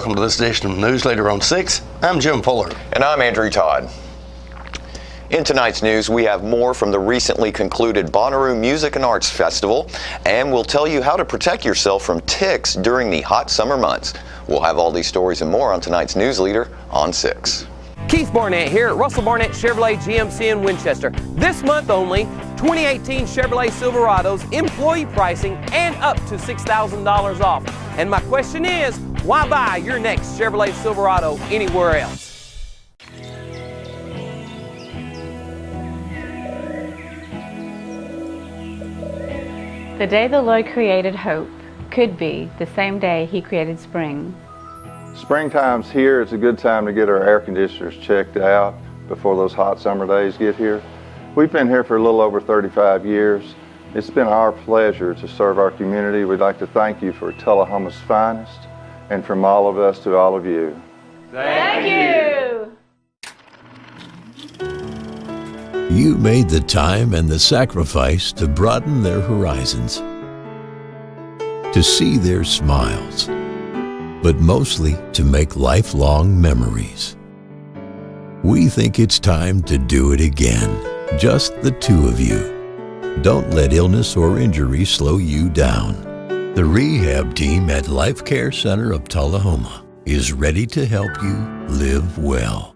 welcome to this edition of News Leader on 6. I'm Jim Fuller. And I'm Andrew Todd. In tonight's news, we have more from the recently concluded Bonnaroo Music and Arts Festival, and we'll tell you how to protect yourself from ticks during the hot summer months. We'll have all these stories and more on tonight's News Leader on 6. Keith Barnett here at Russell Barnett Chevrolet GMC in Winchester. This month only, 2018 Chevrolet Silverados, employee pricing, and up to $6,000 off. And my question is, why buy your next Chevrolet Silverado anywhere else? The day the Lord created hope could be the same day He created spring. Springtime's here. It's a good time to get our air conditioners checked out before those hot summer days get here. We've been here for a little over 35 years. It's been our pleasure to serve our community. We'd like to thank you for Tullahoma's finest, and from all of us to all of you. Thank you! You made the time and the sacrifice to broaden their horizons, to see their smiles, but mostly to make lifelong memories. We think it's time to do it again, just the two of you. Don't let illness or injury slow you down. The rehab team at Life Care Center of Tullahoma is ready to help you live well.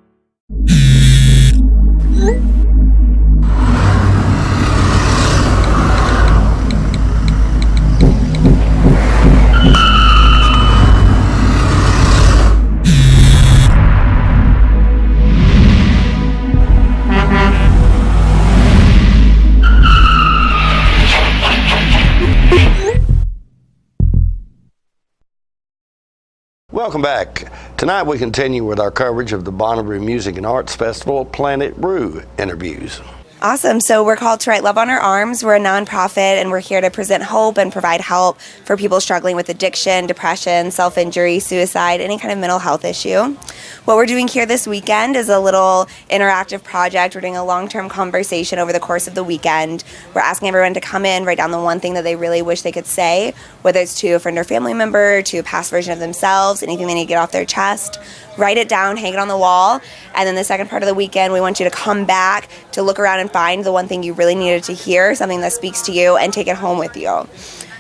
Welcome back. Tonight we continue with our coverage of the Bonnaroo Music and Arts Festival Planet Roo interviews. Awesome. So we're called To Write Love on Our Arms. We're a nonprofit, and we're here to present hope and provide help for people struggling with addiction, depression, self-injury, suicide, any kind of mental health issue. What we're doing here this weekend is a little interactive project. We're doing a long-term conversation over the course of the weekend. We're asking everyone to come in, write down the one thing that they really wish they could say, whether it's to a friend or family member, to a past version of themselves, anything they need to get off their chest. Write it down, hang it on the wall, and then the second part of the weekend, we want you to come back to look around and find the one thing you really needed to hear, something that speaks to you, and take it home with you.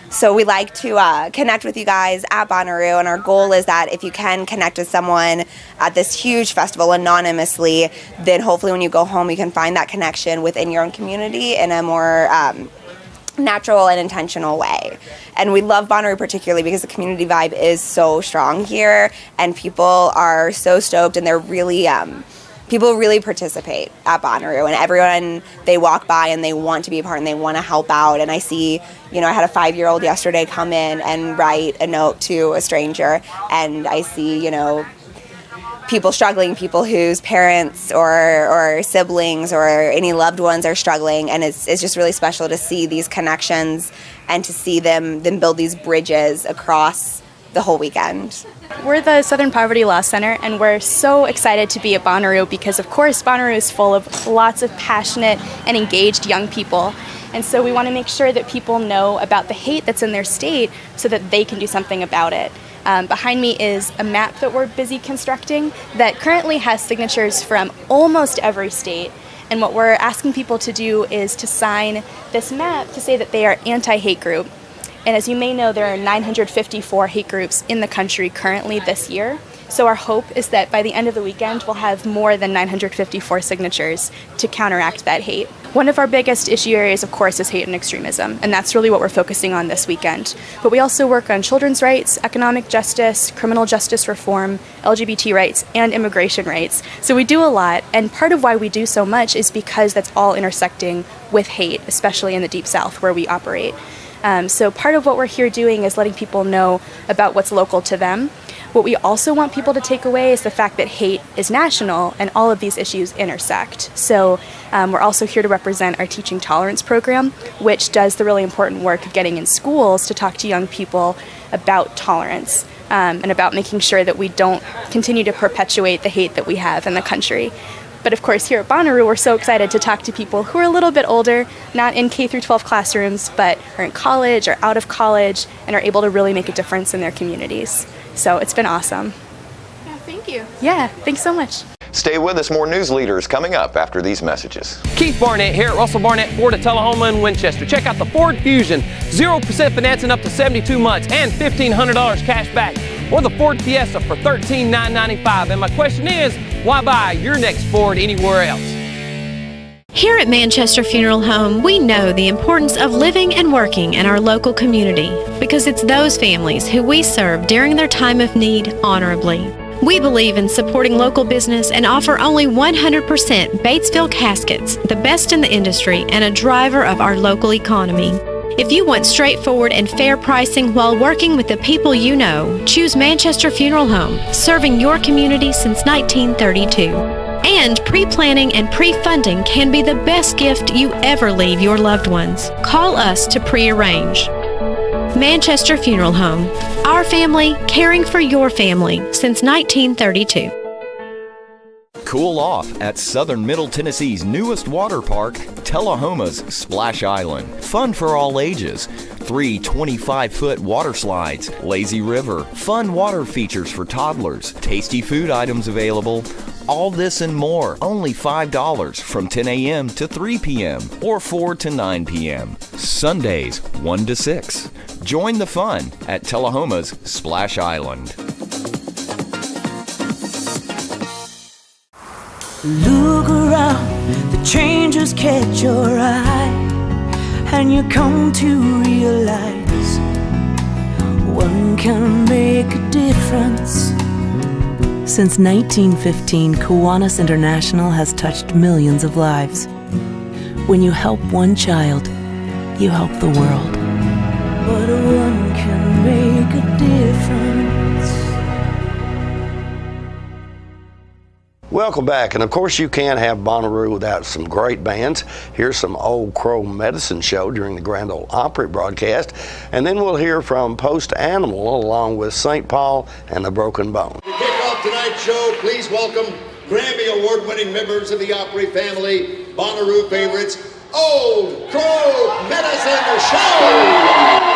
So we like to connect with you guys at Bonnaroo, and our goal is that if you can connect with someone at this huge festival anonymously, then hopefully when you go home you can find that connection within your own community in a more natural and intentional way. And we love Bonnaroo particularly because the community vibe is so strong here, and people are so stoked, and they're really people really participate at Bonnaroo, and everyone, they walk by and they want to be a part and they want to help out. And I see, I had a 5-year-old yesterday come in and write a note to a stranger, and I see, people struggling, people whose parents or siblings or any loved ones are struggling, and it's just really special to see these connections and to see them build these bridges across the whole weekend. We're the Southern Poverty Law Center, and we're so excited to be at Bonnaroo because, of course, Bonnaroo is full of lots of passionate and engaged young people. And so we want to make sure that people know about the hate that's in their state so that they can do something about it. Behind me is a map that we're busy constructing that currently has signatures from almost every state. And what we're asking people to do is to sign this map to say that they are anti-hate group. And as you may know, there are 954 hate groups in the country currently this year. So our hope is that by the end of the weekend, we'll have more than 954 signatures to counteract that hate. One of our biggest issue areas, of course, is hate and extremism, and that's really what we're focusing on this weekend. But we also work on children's rights, economic justice, criminal justice reform, LGBT rights, and immigration rights. So we do a lot, and part of why we do so much is because that's all intersecting with hate, especially in the Deep South where we operate. So part of what we're here doing is letting people know about what's local to them. What we also want people to take away is the fact that hate is national and all of these issues intersect. So we're also here to represent our Teaching Tolerance program, which does the really important work of getting in schools to talk to young people about tolerance and about making sure that we don't continue to perpetuate the hate that we have in the country. But of course, here at Bonnaroo, we're so excited to talk to people who are a little bit older, not in K-12 classrooms, but are in college or out of college and are able to really make a difference in their communities. So it's been awesome. Thank you. Yeah, thanks so much. Stay with us. More news leaders coming up after these messages. Keith Barnett here at Russell Barnett Ford at Tullahoma and Winchester. Check out the Ford Fusion, 0% financing up to 72 months and $1,500 cash back. Or the Ford Fiesta for $13,995. And my question is, why buy your next Ford anywhere else? Here at Manchester Funeral Home, we know the importance of living and working in our local community because it's those families who we serve during their time of need honorably. We believe in supporting local business and offer only 100% Batesville caskets, the best in the industry and a driver of our local economy. If you want straightforward and fair pricing while working with the people you know, choose Manchester Funeral Home, serving your community since 1932. And pre-planning and pre-funding can be the best gift you ever leave your loved ones. Call us to pre-arrange. Manchester Funeral Home. Our family caring for your family since 1932. Cool off at Southern Middle Tennessee's newest water park, Tullahoma's Splash Island. Fun for all ages. 3 25-foot water slides, lazy river, fun water features for toddlers, tasty food items available. All this and more, only $5 from 10 a.m. to 3 p.m. or 4 to 9 p.m. Sundays, 1 to 6. Join the fun at Tullahoma's Splash Island. Look around, the changes catch your eye, and you come to realize one can make a difference. Since 1915, Kiwanis International has touched millions of lives. When you help one child, you help the world. But one can make a difference. Welcome back, and of course you can't have Bonnaroo without some great bands. Here's some Old Crow Medicine Show during the Grand Ole Opry broadcast, and then we'll hear from Post Animal along with St. Paul and the Broken Bone. To kick off tonight's show, please welcome Grammy Award-winning members of the Opry family, Bonnaroo favorites, Old Crow Medicine Show!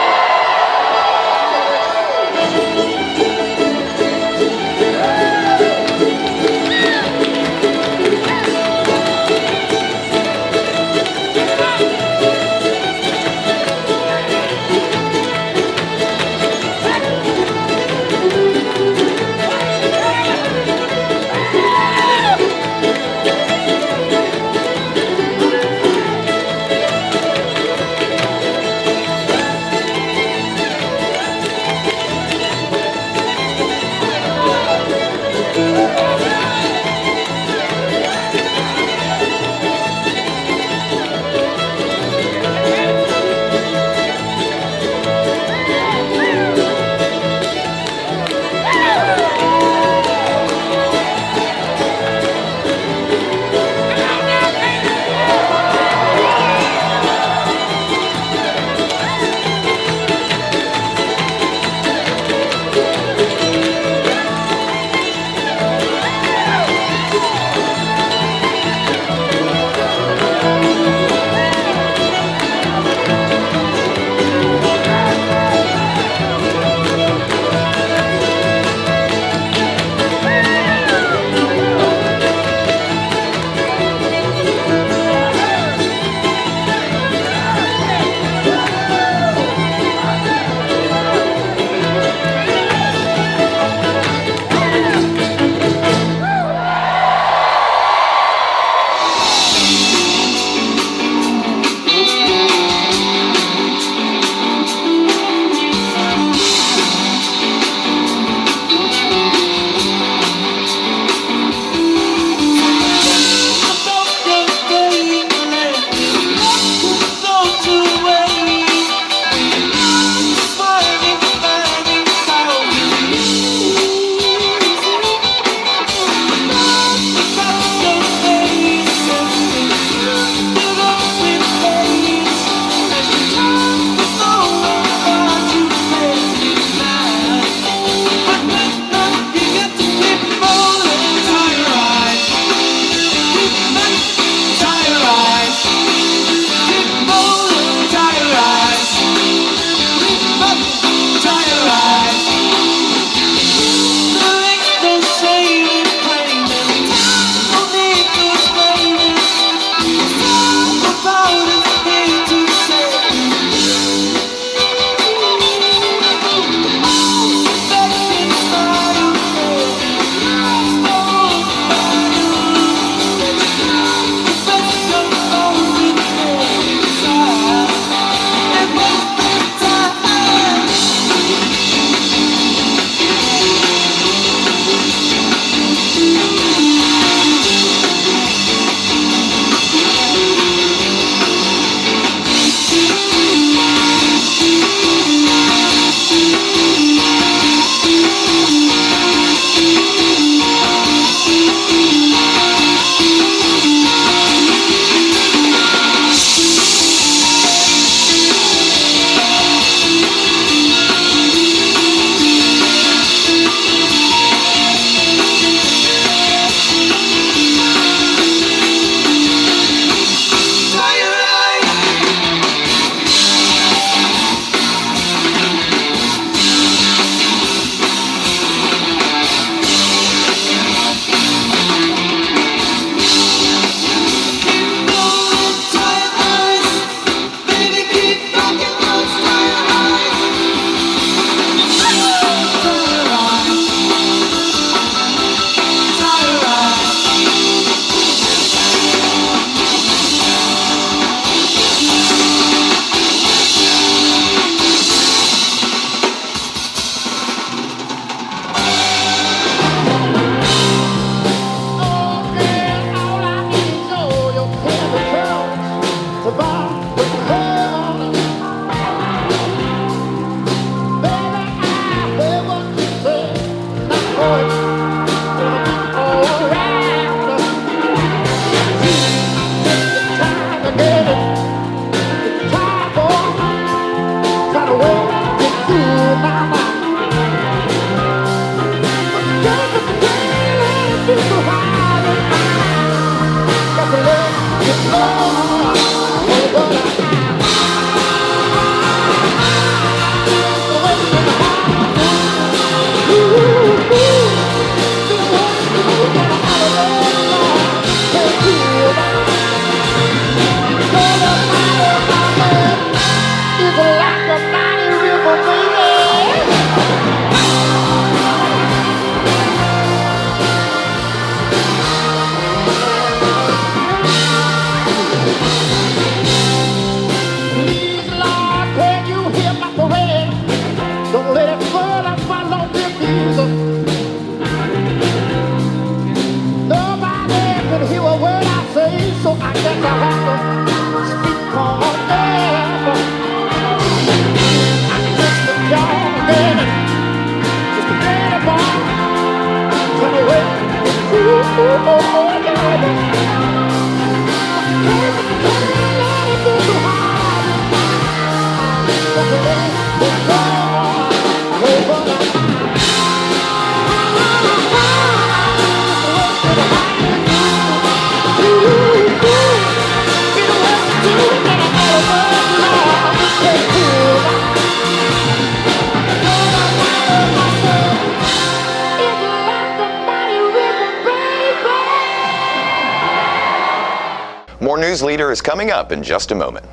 More News Leader is coming up in just a moment.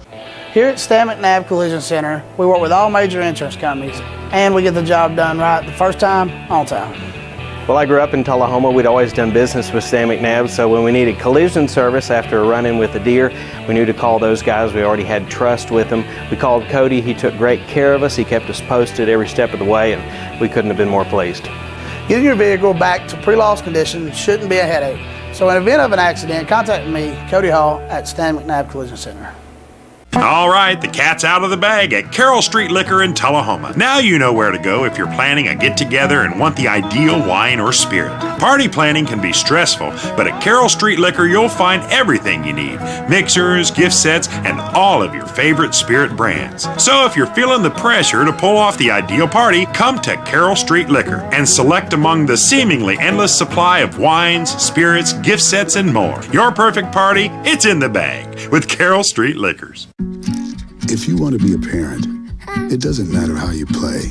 Here at Stan McNabb Collision Center, we work with all major insurance companies, and we get the job done right the first time, on time. Well, I grew up in Tullahoma. We'd always done business with Stan McNabb, so when we needed collision service after a run-in with a deer, we knew to call those guys. We already had trust with them. We called Cody. He took great care of us. He kept us posted every step of the way, and we couldn't have been more pleased. Getting your vehicle back to pre-loss condition shouldn't be a headache. So in event of an accident, contact me, Cody Hall, at Stan McNabb Collision Center. All right, the cat's out of the bag at Carroll Street Liquor in Tullahoma. Now you know where to go if you're planning a get-together and want the ideal wine or spirit. Party planning can be stressful, but at Carroll Street Liquor you'll find everything you need. Mixers, gift sets, and all of your favorite spirit brands. So if you're feeling the pressure to pull off the ideal party, come to Carroll Street Liquor and select among the seemingly endless supply of wines, spirits, gift sets, and more. Your perfect party, it's in the bag with Carroll Street Liquors. If you want to be a parent, it doesn't matter how you play,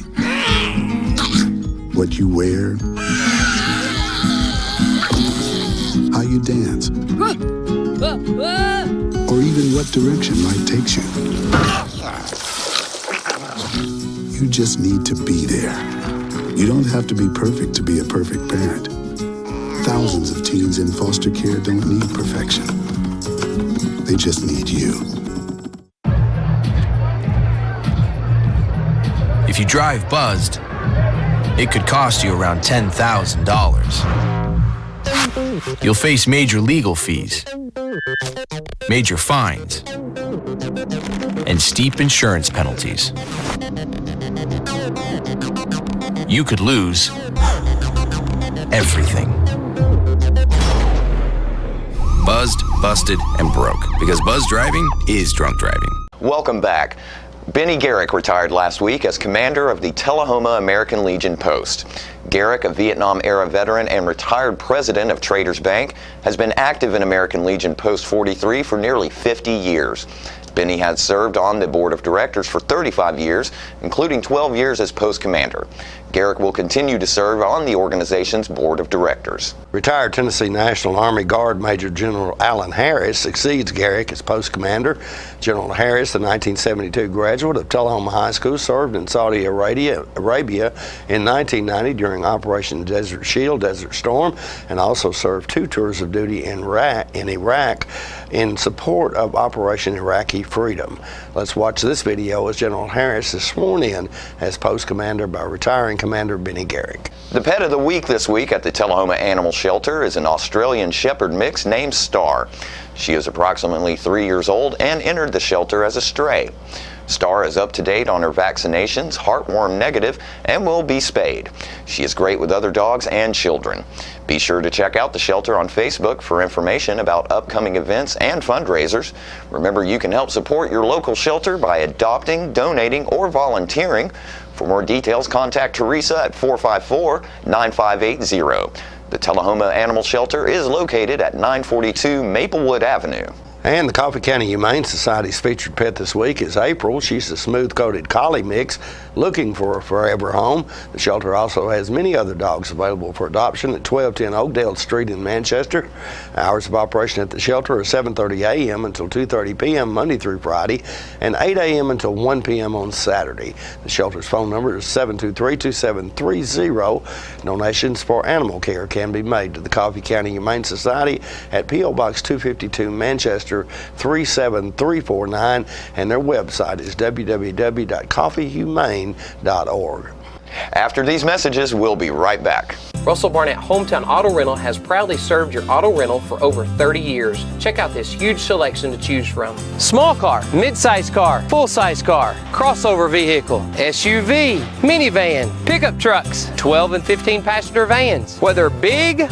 what you wear, how you dance, or even what direction life takes you. You just need to be there. You don't have to be perfect to be a perfect parent. Thousands of teens in foster care don't need perfection. They just need you. If you drive buzzed, it could cost you around $10,000. You'll face major legal fees, major fines, and steep insurance penalties. You could lose everything. Buzzed, busted, and broke. Because buzz driving is drunk driving. Welcome back. Benny Garrick retired last week as commander of the Tullahoma American Legion Post. Garrick, a Vietnam-era veteran and retired president of Traders Bank, has been active in American Legion Post 43 for nearly 50 years. Benny has served on the board of directors for 35 years, including 12 years as post commander. Garrick will continue to serve on the organization's board of directors. Retired Tennessee National Army Guard Major General Alan Harris succeeds Garrick as post commander. General Harris, the 1972 graduate of Tullahoma High School, served in Saudi Arabia in 1990 during Operation Desert Shield, Desert Storm, and also served 2 tours of duty in Iraq in support of Operation Iraqi Freedom. Let's watch this video as General Harris is sworn in as post commander by retiring Commander Benny Garrick. The pet of the week this week at the Tullahoma Animal Shelter is an Australian Shepherd mix named Star. She is approximately 3 years old and entered the shelter as a stray. Star is up to date on her vaccinations, heartworm negative, and will be spayed. She is great with other dogs and children. Be sure to check out the shelter on Facebook for information about upcoming events and fundraisers. Remember, you can help support your local shelter by adopting, donating, or volunteering. For more details, contact Teresa at 454-9580. The Tullahoma Animal Shelter is located at 942 Maplewood Avenue. And the Coffee County Humane Society's featured pet this week is April. She's a smooth-coated collie mix looking for a forever home. The shelter also has many other dogs available for adoption at 1210 Oakdale Street in Manchester. Hours of operation at the shelter are 7:30 a.m. until 2:30 p.m. Monday through Friday and 8 a.m. until 1 p.m. on Saturday. The shelter's phone number is 723-2730. Donations for animal care can be made to the Coffee County Humane Society at P.O. Box 252, Manchester 37349, and their website is www.coffeehumane.org. After these messages, we'll be right back. Russell Barnett Hometown Auto Rental has proudly served your auto rental for over 30 years. Check out this huge selection to choose from. Small car, mid-size car, full-size car, crossover vehicle, SUV, minivan, pickup trucks, 12 and 15 passenger vans. Whether big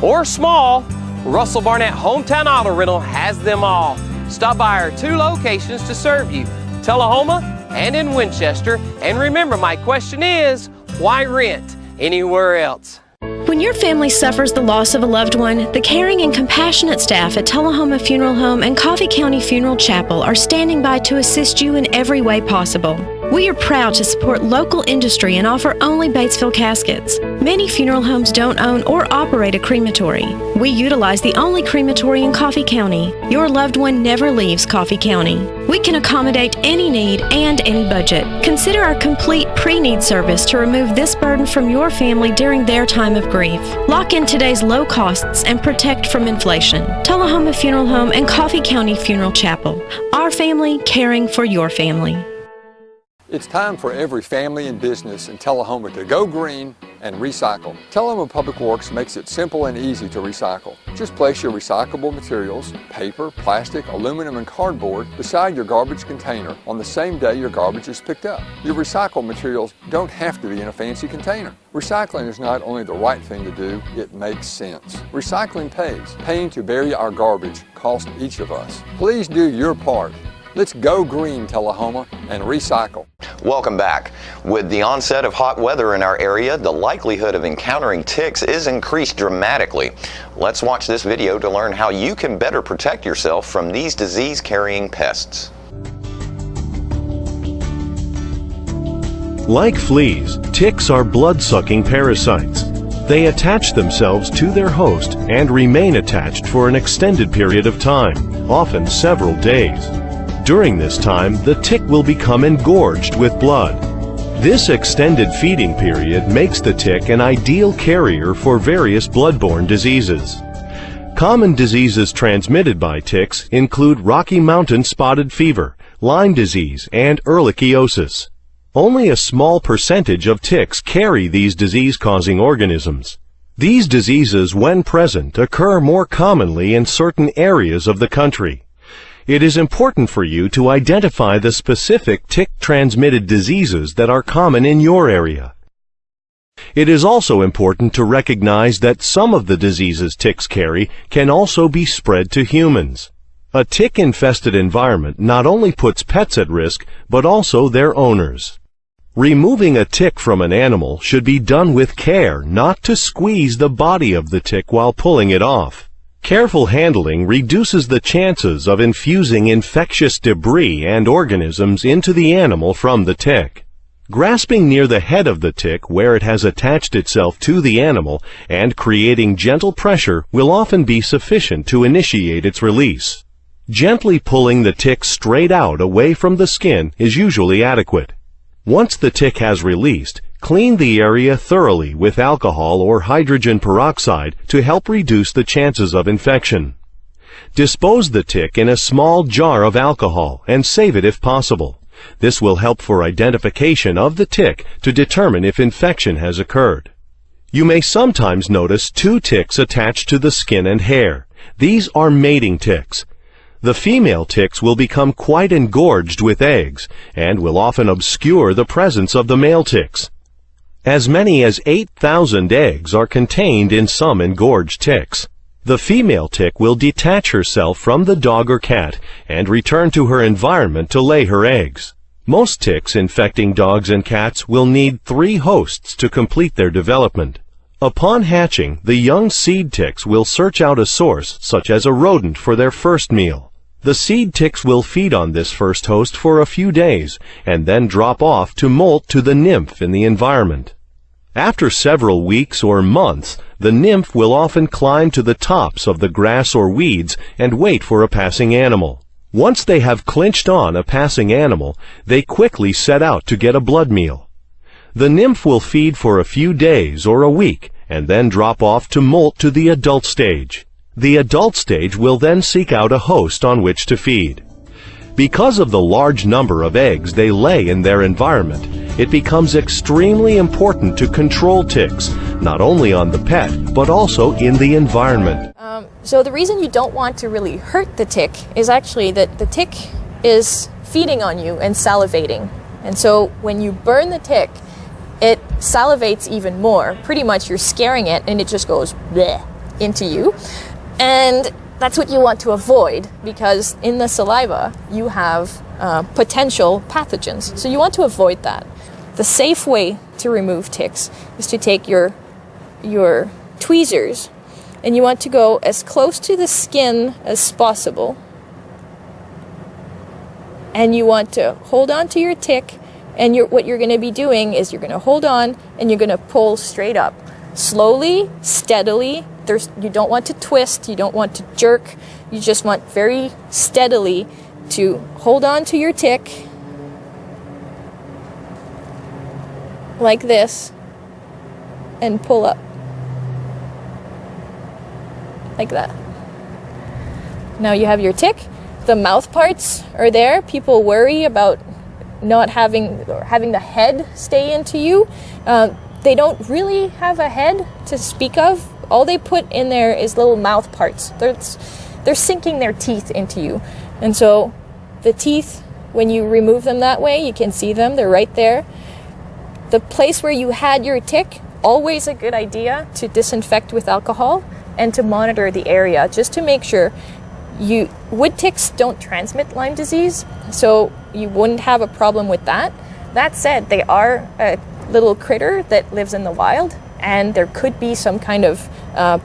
or small, Russell Barnett Hometown Auto Rental has them all. Stop by our 2 locations to serve you, Tullahoma and in Winchester. And remember, my question is, why rent anywhere else? When your family suffers the loss of a loved one, the caring and compassionate staff at Tullahoma Funeral Home and Coffee County Funeral Chapel are standing by to assist you in every way possible. We are proud to support local industry and offer only Batesville caskets. Many funeral homes don't own or operate a crematory. We utilize the only crematory in Coffee County. Your loved one never leaves Coffee County. We can accommodate any need and any budget. Consider our complete pre-need service to remove this burden from your family during their time of grief. Lock in today's low costs and protect from inflation. Tullahoma Funeral Home and Coffee County Funeral Chapel. Our family caring for your family. It's time for every family and business in Tullahoma to go green and recycle. Tullahoma Public Works makes it simple and easy to recycle. Just place your recyclable materials, paper, plastic, aluminum, and cardboard beside your garbage container on the same day your garbage is picked up. Your recycled materials don't have to be in a fancy container. Recycling is not only the right thing to do, it makes sense. Recycling pays. Paying to bury our garbage costs each of us. Please do your part. Let's go green, Tullahoma, and recycle. Welcome back. With the onset of hot weather in our area, the likelihood of encountering ticks is increased dramatically. Let's watch this video to learn how you can better protect yourself from these disease-carrying pests. Like fleas, ticks are blood-sucking parasites. They attach themselves to their host and remain attached for an extended period of time, often several days. During this time, the tick will become engorged with blood. This extended feeding period makes the tick an ideal carrier for various blood-borne diseases. Common diseases transmitted by ticks include Rocky Mountain spotted fever, Lyme disease, and ehrlichiosis. Only a small percentage of ticks carry these disease-causing organisms. These diseases, when present, occur more commonly in certain areas of the country. It is important for you to identify the specific tick-transmitted diseases that are common in your area. It is also important to recognize that some of the diseases ticks carry can also be spread to humans. A tick-infested environment not only puts pets at risk, but also their owners. Removing a tick from an animal should be done with care, not to squeeze the body of the tick while pulling it off. Careful handling reduces the chances of infusing infectious debris and organisms into the animal from the tick. Grasping near the head of the tick where it has attached itself to the animal and creating gentle pressure will often be sufficient to initiate its release. Gently pulling the tick straight out away from the skin is usually adequate. Once the tick has released, clean the area thoroughly with alcohol or hydrogen peroxide to help reduce the chances of infection. Dispose the tick in a small jar of alcohol and save it if possible. This will help for identification of the tick to determine if infection has occurred. You may sometimes notice 2 ticks attached to the skin and hair. These are mating ticks. The female ticks will become quite engorged with eggs and will often obscure the presence of the male ticks. As many as 8,000 eggs are contained in some engorged ticks. The female tick will detach herself from the dog or cat and return to her environment to lay her eggs. Most ticks infecting dogs and cats will need 3 hosts to complete their development. Upon hatching, the young seed ticks will search out a source, such as a rodent, for their first meal. The seed ticks will feed on this first host for a few days and then drop off to molt to the nymph in the environment. After several weeks or months, the nymph will often climb to the tops of the grass or weeds and wait for a passing animal. Once they have clinched on a passing animal, they quickly set out to get a blood meal. The nymph will feed for a few days or a week and then drop off to molt to the adult stage. The adult stage will then seek out a host on which to feed. Because of the large number of eggs they lay in their environment, it becomes extremely important to control ticks, not only on the pet, but also in the environment. So the reason you don't want to really hurt the tick is actually that the tick is feeding on you and salivating. And so when you burn the tick, it salivates even more. Pretty much you're scaring it and it just goes bleh into you. And that's what you want to avoid, because in the saliva you have potential pathogens. So you want to avoid that. The safe way to remove ticks is to take your tweezers, and you want to go as close to the skin as possible. And you want to hold on to your tick, and what you're going to be doing is you're going to hold on and you're going to pull straight up. Slowly, steadily. You don't want to twist, you don't want to jerk, you just want very steadily to hold on to your tick like this and pull up like that. Now you have your tick, the mouth parts are there. People worry about not having the head stay into you. They don't really have a head to speak of. All they put in there is little mouth parts. They're sinking their teeth into you. And so the teeth, when you remove them that way, you can see them, they're right there. The place where you had your tick, always a good idea to disinfect with alcohol and to monitor the area just to make sure. Wood ticks don't transmit Lyme disease, so you wouldn't have a problem with that. That said, they are a little critter that lives in the wild, and there could be some kind of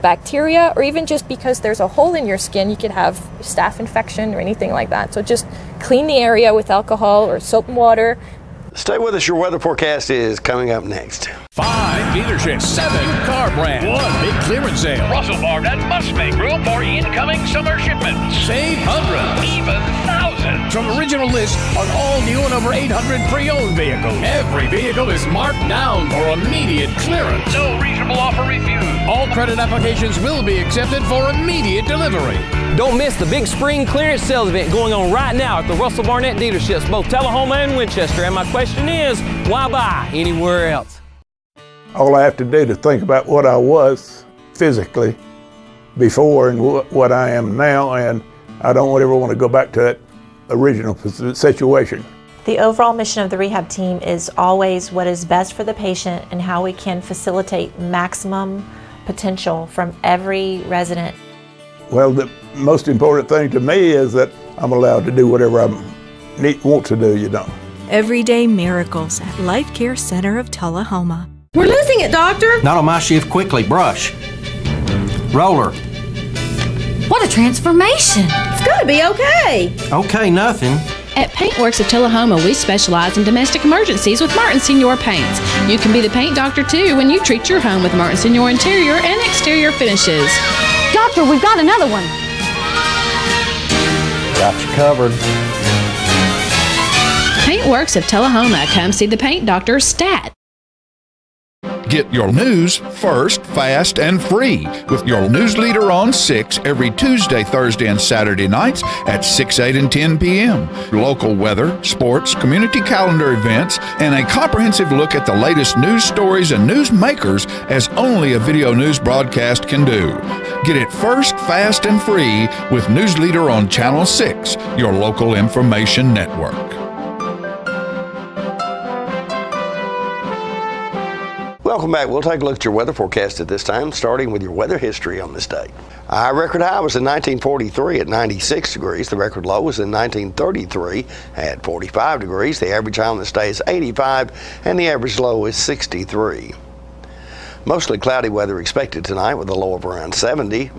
bacteria, or even just because there's a hole in your skin, you could have staph infection or anything like that. So just clean the area with alcohol or soap and water. Stay with us. Your weather forecast is coming up next. 5 dealerships, 7 car brands, 1 big clearance sale. Russell Barnett must make room for incoming summer shipments. Save hundreds, even thousands. From original list on all new and over 800 pre-owned vehicles. Every vehicle is marked down for immediate clearance. No reasonable offer refused. All credit applications will be accepted for immediate delivery. Don't miss the big spring clearance sales event going on right now at the Russell Barnett dealerships, both Tullahoma and Winchester. And my question is, why buy anywhere else? All I have to do to think about what I was physically before and what I am now, and I don't ever want to go back to that original situation. The overall mission of the rehab team is always what is best for the patient and how we can facilitate maximum potential from every resident. Well, the most important thing to me is that I'm allowed to do whatever I want to do, you know. Everyday miracles at Life Care Center of Tullahoma. We're losing it, Doctor. Not on my shift. Quickly, brush. Roller. What a transformation. It's gonna be okay. Okay, nothing. At Paintworks of Tullahoma, we specialize in domestic emergencies with Martin Senior Paints. You can be the paint doctor too when you treat your home with Martin Senior interior and exterior finishes. Doctor, we've got another one. Got you covered. Paintworks of Tullahoma. Come see the paint doctor, Stat. Get your news first, fast, and free with your news leader on 6 every Tuesday, Thursday, and Saturday nights at 6, 8, and 10 p.m. Local weather, sports, community calendar events, and a comprehensive look at the latest news stories and news makers as only a video news broadcast can do. Get it first, fast, and free with News Leader on Channel 6, your local information network. Welcome back. We'll take a look at your weather forecast at this time, starting with your weather history on this day. Our record high was in 1943 at 96 degrees. The record low was in 1933 at 45 degrees. The average high on this day is 85, and the average low is 63. Mostly cloudy weather expected tonight with a low of around 70.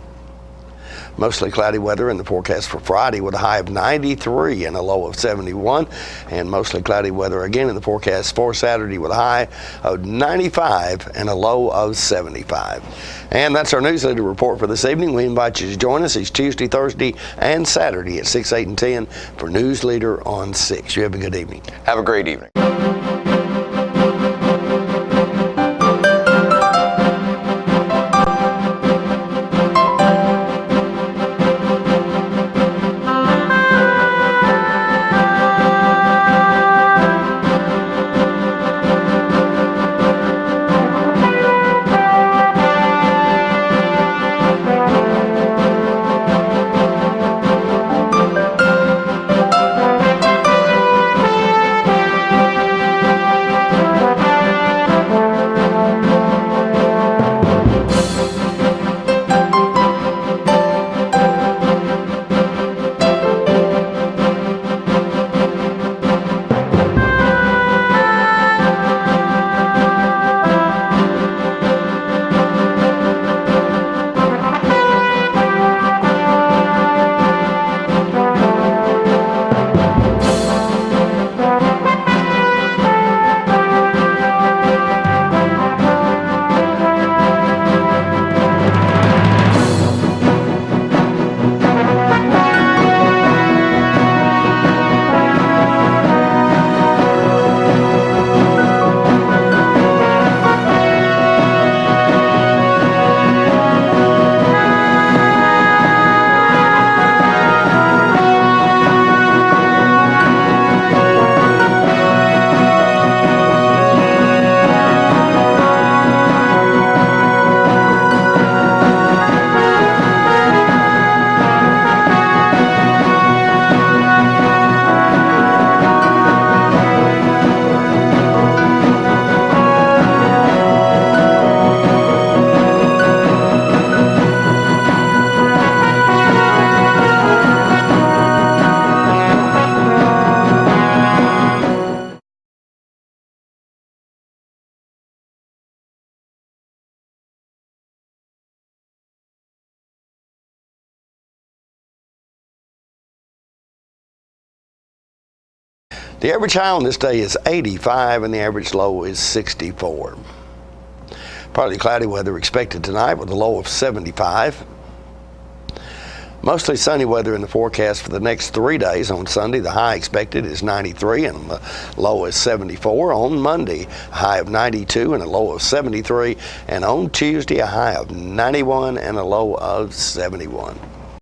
Mostly cloudy weather in the forecast for Friday with a high of 93 and a low of 71. And mostly cloudy weather again in the forecast for Saturday with a high of 95 and a low of 75. And that's our News Leader report for this evening. We invite you to join us each Tuesday, Thursday, and Saturday at 6, 8, and 10 for News Leader on 6. You have a good evening. Have a great evening. The average high on this day is 85 and the average low is 64. Partly cloudy weather expected tonight with a low of 75. Mostly sunny weather in the forecast for the next 3 days. On Sunday, the high expected is 93 and the low is 74. On Monday, a high of 92 and a low of 73. And on Tuesday, a high of 91 and a low of 71.